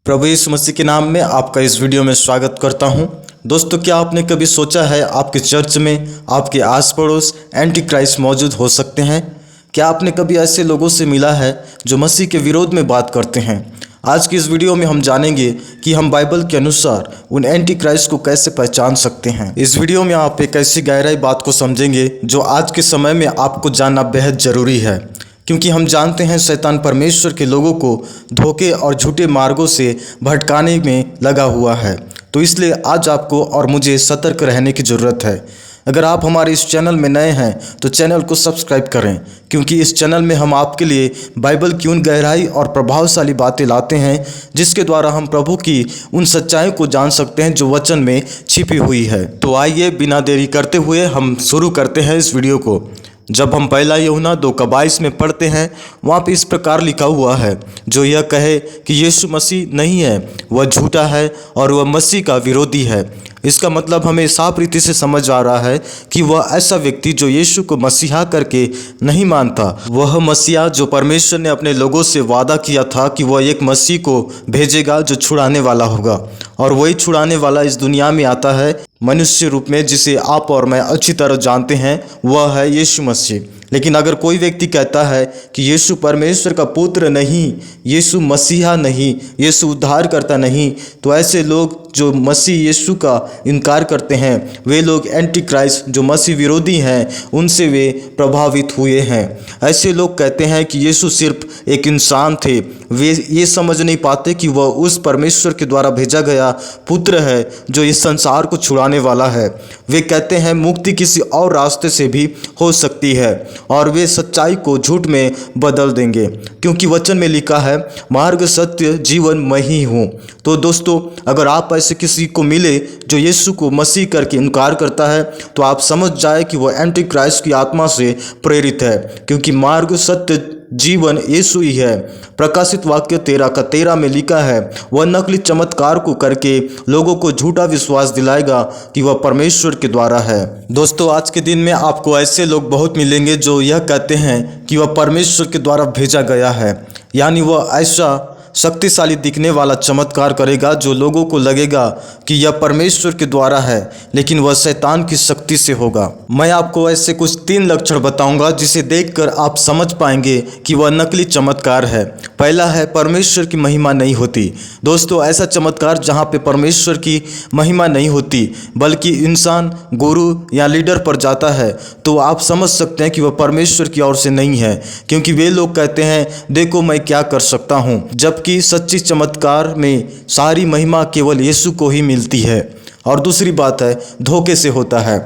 प्रभु यीशु मसीह के नाम में आपका इस वीडियो में स्वागत करता हूं। दोस्तों, क्या आपने कभी सोचा है आपके चर्च में, आपके आस पड़ोस एंटी क्राइस्ट मौजूद हो सकते हैं? क्या आपने कभी ऐसे लोगों से मिला है जो मसीह के विरोध में बात करते हैं? आज की इस वीडियो में हम जानेंगे कि हम बाइबल के अनुसार उन एंटी क्राइस्ट को कैसे पहचान सकते हैं। इस वीडियो में आप एक ऐसी गहराई बात को समझेंगे जो आज के समय में आपको जानना बेहद ज़रूरी है, क्योंकि हम जानते हैं शैतान परमेश्वर के लोगों को धोखे और झूठे मार्गों से भटकाने में लगा हुआ है। तो इसलिए आज आपको और मुझे सतर्क रहने की ज़रूरत है। अगर आप हमारे इस चैनल में नए हैं तो चैनल को सब्सक्राइब करें, क्योंकि इस चैनल में हम आपके लिए बाइबल की उन गहराई और प्रभावशाली बातें लाते हैं जिसके द्वारा हम प्रभु की उन सच्चाइयों को जान सकते हैं जो वचन में छिपी हुई है। तो आइए बिना देरी करते हुए हम शुरू करते हैं इस वीडियो को। जब हम पहला यूहन्ना 2:22 में पढ़ते हैं, वहाँ पे इस प्रकार लिखा हुआ है, जो यह कहे कि यीशु मसीह नहीं है वह झूठा है और वह मसीह का विरोधी है। इसका मतलब हमें साफ रीति से समझ आ रहा है कि वह ऐसा व्यक्ति जो यीशु को मसीहा करके नहीं मानता, वह मसीहा जो परमेश्वर ने अपने लोगों से वादा किया था कि वह एक मसीह को भेजेगा जो छुड़ाने वाला होगा, और वही छुड़ाने वाला इस दुनिया में आता है मनुष्य रूप में, जिसे आप और मैं अच्छी तरह जानते हैं, वह है यीशु मसीह। लेकिन अगर कोई व्यक्ति कहता है कि यीशु परमेश्वर का पुत्र नहीं, यीशु मसीहा नहीं, यीशु उद्धार करता नहीं, तो ऐसे लोग जो मसीह यीशु का इनकार करते हैं, वे लोग एंटी क्राइस्ट जो मसीह विरोधी हैं, उनसे वे प्रभावित हुए हैं। ऐसे लोग कहते हैं कि यीशु सिर्फ एक इंसान थे, वे ये समझ नहीं पाते कि वह उस परमेश्वर के द्वारा भेजा गया पुत्र है जो इस संसार को छुड़ाने वाला है। वे कहते हैं मुक्ति किसी और रास्ते से भी हो सकती है, और वे सच्चाई को झूठ में बदल देंगे, क्योंकि वचन में लिखा है, मार्ग सत्य जीवन मैं ही हूँ। तो दोस्तों, अगर आप ऐसे किसी को मिले जो यीशु को मसीह करके इनकार करता है, तो आप समझ जाए कि वह एंटी क्राइस्ट की आत्मा से प्रेरित है, क्योंकि मार्ग सत्य जीवन यीशु ही है। प्रकाशित वाक्य 13:13 में लिखा है, वह नकली चमत्कार को करके लोगों को झूठा विश्वास दिलाएगा कि वह परमेश्वर के द्वारा है। दोस्तों, आज के दिन में आपको ऐसे लोग बहुत मिलेंगे जो यह कहते हैं कि वह परमेश्वर के द्वारा भेजा गया है, यानी वह ऐसा शक्तिशाली दिखने वाला चमत्कार करेगा जो लोगों को लगेगा कि यह परमेश्वर के द्वारा है, लेकिन वह शैतान की शक्ति से होगा। मैं आपको ऐसे कुछ 3 लक्षण बताऊंगा जिसे देखकर आप समझ पाएंगे कि वह नकली चमत्कार है। पहला है, परमेश्वर की महिमा नहीं होती। दोस्तों, ऐसा चमत्कार जहां पे परमेश्वर की महिमा नहीं होती, बल्कि इंसान गुरु या लीडर पर जाता है, तो आप समझ सकते हैं कि वह परमेश्वर की ओर से नहीं है, क्योंकि वे लोग कहते हैं, देखो मैं क्या कर सकता हूँ, जबकि सच्ची चमत्कार में सारी महिमा केवल यीशु को ही मिलती है। और दूसरी बात है, धोखे से होता है।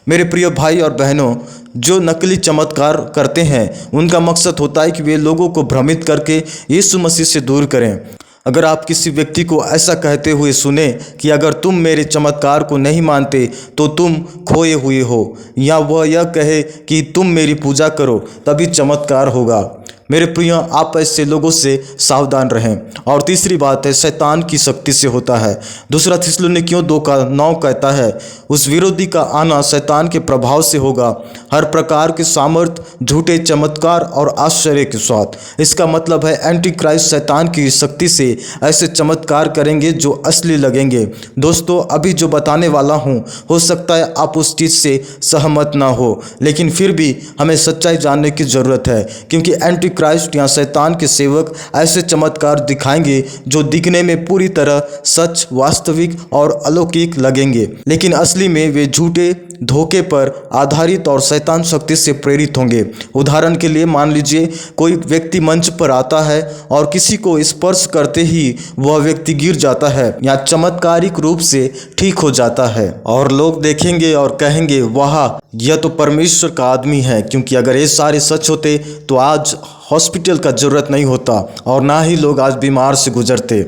मेरे प्रिय भाई और बहनों, जो नकली चमत्कार करते हैं उनका मकसद होता है कि वे लोगों को भ्रमित करके यीशु मसीह से दूर करें। अगर आप किसी व्यक्ति को ऐसा कहते हुए सुने कि अगर तुम मेरे चमत्कार को नहीं मानते तो तुम खोए हुए हो, या वह यह कहे कि तुम मेरी पूजा करो तभी चमत्कार होगा, मेरे प्रिय, आप ऐसे लोगों से सावधान रहें। और तीसरी बात है, शैतान की शक्ति से होता है। दूसरा थिस्सलुनीकियों 2:9 कहता है, उस विरोधी का आना शैतान के प्रभाव से होगा, हर प्रकार के सामर्थ, झूठे चमत्कार और आश्चर्य के साथ। इसका मतलब है एंटी क्राइस्ट शैतान की शक्ति से ऐसे चमत्कार करेंगे जो असली लगेंगे। दोस्तों, अभी जो बताने वाला हूँ, हो सकता है आप उस चीज़ से सहमत ना हो, लेकिन फिर भी हमें सच्चाई जानने की ज़रूरत है, क्योंकि एंटी क्राइस्ट या शैतान के सेवक ऐसे चमत्कार दिखाएंगे जो दिखने में पूरी तरह सच, वास्तविक और अलौकिक लगेंगे, लेकिन असली में वे झूठे, धोखे पर आधारित और शैतान शक्ति से प्रेरित होंगे। उदाहरण के लिए मान लीजिए कोई व्यक्ति मंच पर आता है और किसी को स्पर्श करते ही वह व्यक्ति गिर जाता है या चमत्कारिक रूप से ठीक हो जाता है, और लोग देखेंगे और कहेंगे, वाह, यह तो परमेश्वर का आदमी है, क्योंकि अगर ये सारे सच होते तो आज हॉस्पिटल का जरूरत नहीं होता और ना ही लोग आज बीमार से गुजरते।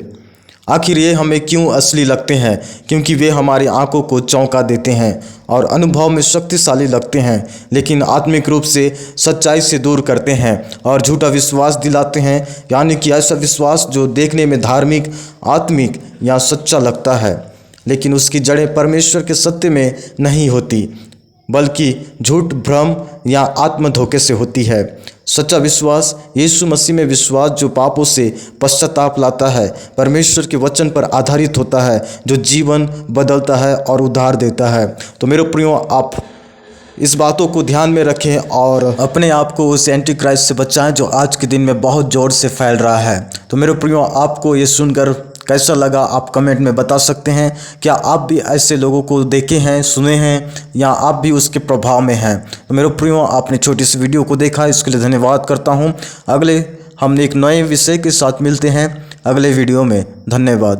आखिर ये हमें क्यों असली लगते हैं? क्योंकि वे हमारी आंखों को चौंका देते हैं और अनुभव में शक्तिशाली लगते हैं, लेकिन आत्मिक रूप से सच्चाई से दूर करते हैं और झूठा विश्वास दिलाते हैं, यानी कि ऐसा विश्वास जो देखने में धार्मिक, आत्मिक या सच्चा लगता है, लेकिन उसकी जड़ें परमेश्वर के सत्य में नहीं होती। बल्कि झूठ, भ्रम या आत्म धोखे से होती है। सच्चा विश्वास यीशु मसीह में विश्वास जो पापों से पश्चाताप लाता है, परमेश्वर के वचन पर आधारित होता है, जो जीवन बदलता है और उद्धार देता है। तो मेरे प्रियो, आप इस बातों को ध्यान में रखें और अपने आप को उस एंटी क्राइस्ट से बचाएं जो आज के दिन में बहुत ज़ोर से फैल रहा है। तो मेरे प्रियो, आपको ये सुनकर कैसा लगा आप कमेंट में बता सकते हैं। क्या आप भी ऐसे लोगों को देखे हैं, सुने हैं, या आप भी उसके प्रभाव में हैं? तो मेरे प्रियो, आपने छोटी सी वीडियो को देखा, इसके लिए धन्यवाद करता हूँ। हम एक नए विषय के साथ मिलते हैं अगले वीडियो में। धन्यवाद।